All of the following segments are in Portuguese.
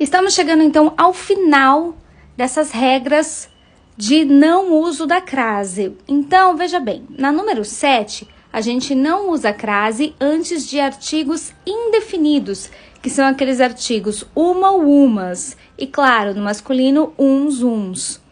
Estamos chegando então ao final dessas regras de não uso da crase. Então, veja bem, na número 7, a gente não usa crase antes de artigos indefinidos, que são aqueles artigos uma ou umas, e claro, no masculino, uns.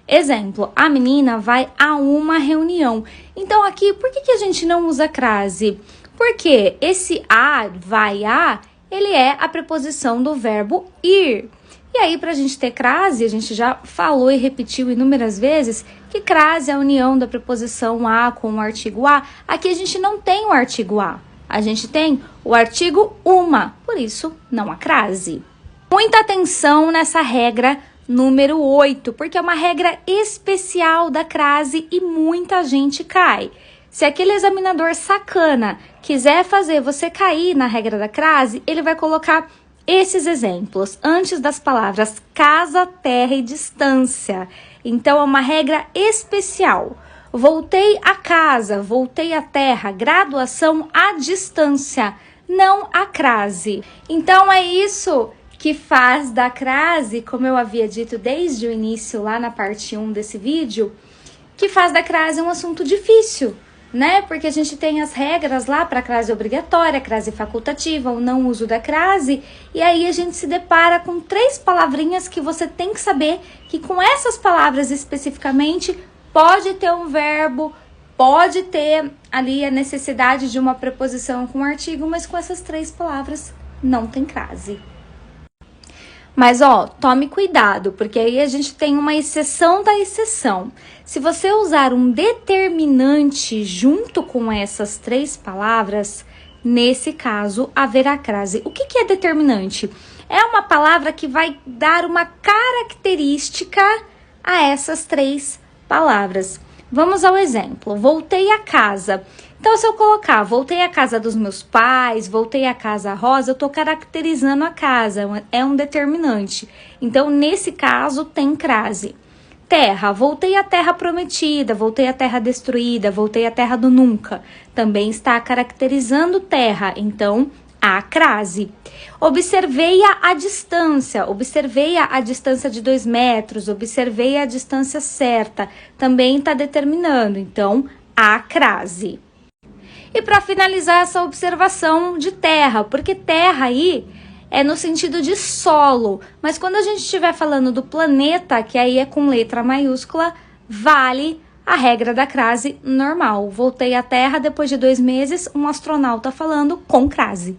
Exemplo, a menina vai a uma reunião. Então aqui, por que a gente não usa crase? Porque esse a, vai a, ele é a preposição do verbo ir. E aí, para a gente ter crase, a gente já falou e repetiu inúmeras vezes que crase é a união da preposição a com o artigo a. Aqui a gente não tem o artigo a, a gente tem o artigo uma, por isso não há crase. Muita atenção nessa regra número 8, porque é uma regra especial da crase e muita gente cai. Se aquele examinador sacana quiser fazer você cair na regra da crase, ele vai colocar esses exemplos antes das palavras casa, terra e distância. Então, é uma regra especial. Voltei a casa, voltei à terra, graduação à distância, não à crase. Então, é isso que faz da crase, como eu havia dito desde o início, lá na parte 1 desse vídeo, que faz da crase um assunto difícil, né? Porque a gente tem as regras lá para crase obrigatória, crase facultativa, o não uso da crase, e aí a gente se depara com 3 palavrinhas que você tem que saber que com essas palavras especificamente pode ter um verbo, pode ter ali a necessidade de uma preposição com artigo, mas com essas 3 palavras não tem crase. Mas, tome cuidado, porque aí a gente tem uma exceção da exceção. Se você usar um determinante junto com essas 3 palavras, nesse caso, haverá crase. O que é determinante? É uma palavra que vai dar uma característica a essas 3 palavras. Vamos ao exemplo. Voltei a casa. Então, se eu colocar, voltei à casa dos meus pais, voltei à casa rosa, eu estou caracterizando a casa, é um determinante. Então, nesse caso, tem crase. Terra, voltei à terra prometida, voltei à terra destruída, voltei à terra do nunca. Também está caracterizando terra, então, há crase. Observei-a à distância, observei-a à distância de 2 metros, observei a distância certa, também está determinando, então, há crase. E para finalizar essa observação de terra, porque terra aí é no sentido de solo, mas quando a gente estiver falando do planeta, que aí é com letra maiúscula, vale a regra da crase normal. Voltei à Terra depois de 2 meses, um astronauta falando com crase.